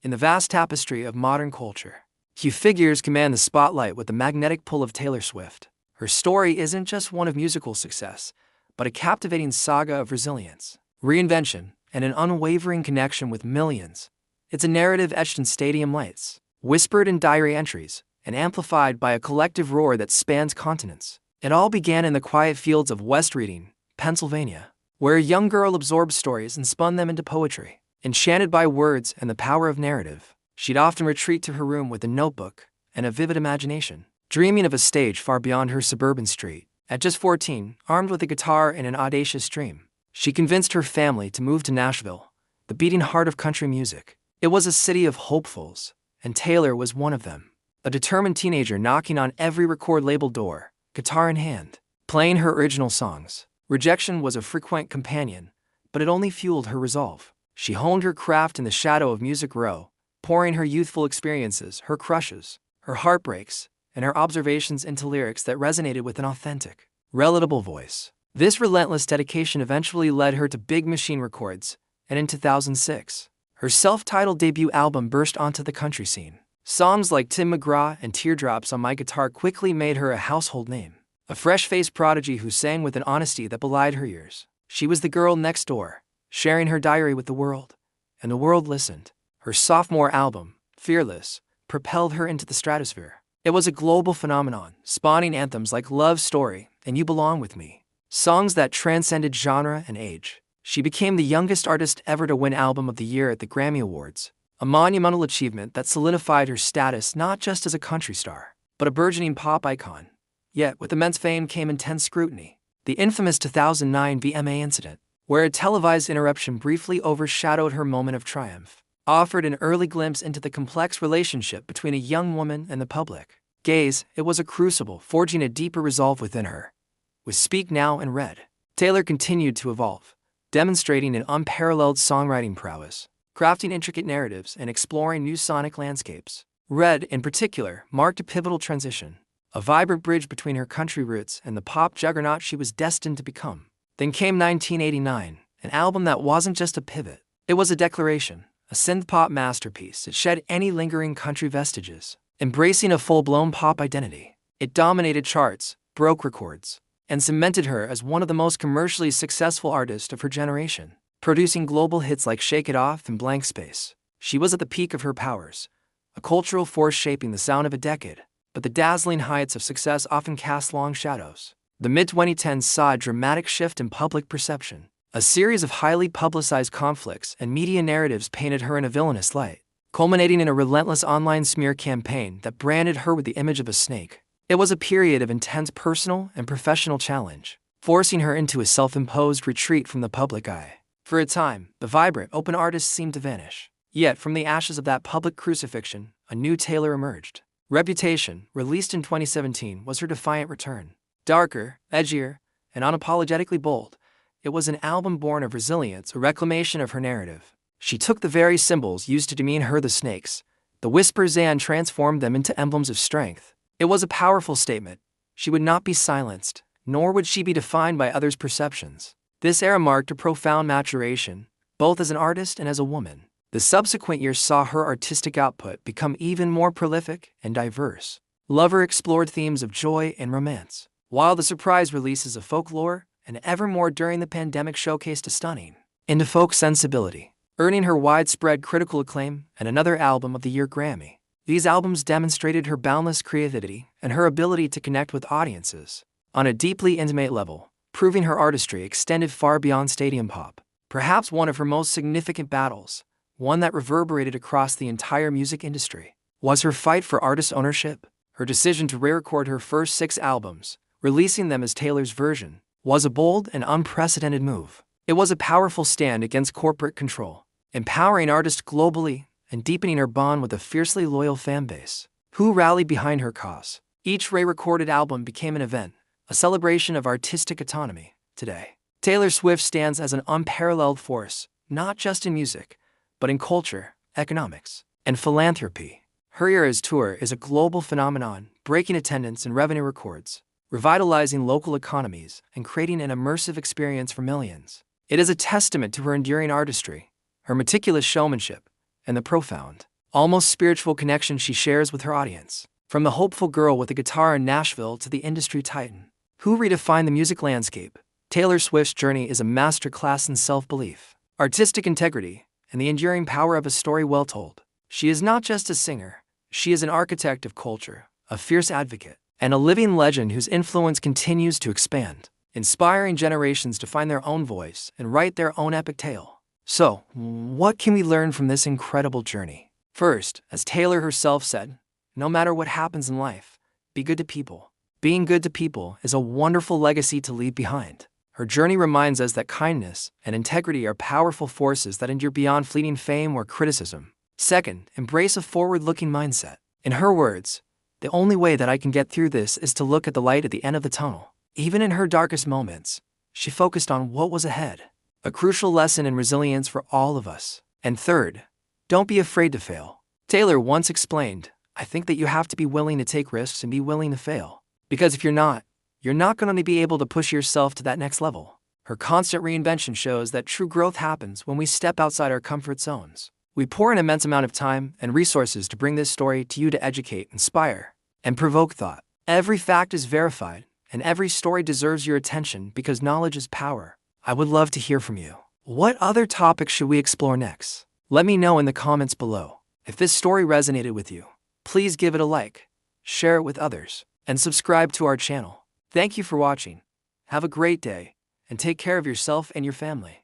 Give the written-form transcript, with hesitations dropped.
In the vast tapestry of modern culture, few figures command the spotlight with the magnetic pull of Taylor Swift. Her story isn't just one of musical success, but a captivating saga of resilience, reinvention, and an unwavering connection with millions. It's a narrative etched in stadium lights, whispered in diary entries, and amplified by a collective roar that spans continents. It all began in the quiet fields of West Reading, Pennsylvania, where a young girl absorbed stories and spun them into poetry. Enchanted by words and the power of narrative, she'd often retreat to her room with a notebook and a vivid imagination, dreaming of a stage far beyond her suburban street. At just 14, armed with a guitar and an audacious dream, she convinced her family to move to Nashville, the beating heart of country music. It was a city of hopefuls, and Taylor was one of them. A determined teenager knocking on every record label door, guitar in hand, playing her original songs. Rejection was a frequent companion, but it only fueled her resolve. She honed her craft in the shadow of Music Row, pouring her youthful experiences, her crushes, her heartbreaks, and her observations into lyrics that resonated with an authentic, relatable voice. This relentless dedication eventually led her to Big Machine Records, and in 2006, her self-titled debut album burst onto the country scene. Songs like Tim McGraw and Teardrops on My Guitar quickly made her a household name, a fresh-faced prodigy who sang with an honesty that belied her years. She was the girl next door, sharing her diary with the world, and the world listened. Her sophomore album, Fearless, propelled her into the stratosphere. It was a global phenomenon, spawning anthems like Love Story and You Belong With Me, songs that transcended genre and age. She became the youngest artist ever to win Album of the Year at the Grammy Awards, a monumental achievement that solidified her status not just as a country star, but a burgeoning pop icon. Yet, with immense fame came intense scrutiny. The infamous 2009 VMA incident, where a televised interruption briefly overshadowed her moment of triumph, offered an early glimpse into the complex relationship between a young woman and the public gaze. It was a crucible, forging a deeper resolve within her. With Speak Now and Red, Taylor continued to evolve, demonstrating an unparalleled songwriting prowess, crafting intricate narratives and exploring new sonic landscapes. Red, in particular, marked a pivotal transition, a vibrant bridge between her country roots and the pop juggernaut she was destined to become. Then came 1989, an album that wasn't just a pivot, it was a declaration, a synth-pop masterpiece that shed any lingering country vestiges. Embracing a full-blown pop identity, it dominated charts, broke records, and cemented her as one of the most commercially successful artists of her generation, producing global hits like Shake It Off and Blank Space. She was at the peak of her powers, a cultural force shaping the sound of a decade, but the dazzling heights of success often cast long shadows. The mid-2010s saw a dramatic shift in public perception. A series of highly publicized conflicts and media narratives painted her in a villainous light, culminating in a relentless online smear campaign that branded her with the image of a snake. It was a period of intense personal and professional challenge, forcing her into a self-imposed retreat from the public eye. For a time, the vibrant, open artist seemed to vanish. Yet, from the ashes of that public crucifixion, a new Taylor emerged. Reputation, released in 2017, was her defiant return. Darker, edgier, and unapologetically bold, it was an album born of resilience, a reclamation of her narrative. She took the very symbols used to demean her, the snakes, the whispers, and transformed them into emblems of strength. It was a powerful statement. She would not be silenced, nor would she be defined by others' perceptions. This era marked a profound maturation, both as an artist and as a woman. The subsequent years saw her artistic output become even more prolific and diverse. Lover explored themes of joy and romance, while the surprise releases of Folklore and Evermore during the pandemic showcased a stunning indie folk sensibility, earning her widespread critical acclaim and another Album of the Year Grammy. These albums demonstrated her boundless creativity and her ability to connect with audiences on a deeply intimate level, proving her artistry extended far beyond stadium pop. Perhaps one of her most significant battles, one that reverberated across the entire music industry, was her fight for artist ownership. Her decision to re-record her first 6 albums, releasing them as Taylor's version, was a bold and unprecedented move. It was a powerful stand against corporate control, empowering artists globally and deepening her bond with a fiercely loyal fan base who rallied behind her cause. Each re-recorded album became an event, a celebration of artistic autonomy. Today, Taylor Swift stands as an unparalleled force, not just in music, but in culture, economics, and philanthropy. Her Eras tour is a global phenomenon, breaking attendance and revenue records, revitalizing local economies, and creating an immersive experience for millions. It is a testament to her enduring artistry, her meticulous showmanship, and the profound almost spiritual connection she shares with her audience. From the hopeful girl with a guitar in Nashville to the industry titan who redefined the music landscape, Taylor Swift's journey is a masterclass in self-belief, artistic integrity, and the enduring power of a story well told. She is not just a singer, she is an architect of culture, a fierce advocate, and a living legend whose influence continues to expand, inspiring generations to find their own voice and write their own epic tale. So, what can we learn from this incredible journey? First, as Taylor herself said, no matter what happens in life, be good to people. Being good to people is a wonderful legacy to leave behind. Her journey reminds us that kindness and integrity are powerful forces that endure beyond fleeting fame or criticism. Second, embrace a forward-looking mindset. In her words, the only way that I can get through this is to look at the light at the end of the tunnel. Even in her darkest moments, she focused on what was ahead, a crucial lesson in resilience for all of us. And third, don't be afraid to fail. Taylor once explained, I think that you have to be willing to take risks and be willing to fail. Because if you're not going to be able to push yourself to that next level. Her constant reinvention shows that true growth happens when we step outside our comfort zones. We pour an immense amount of time and resources to bring this story to you to educate, inspire, and provoke thought. Every fact is verified, and every story deserves your attention because knowledge is power. I would love to hear from you. What other topics should we explore next? Let me know in the comments below. If this story resonated with you, please give it a like, share it with others, and subscribe to our channel. Thank you for watching. Have a great day, and take care of yourself and your family.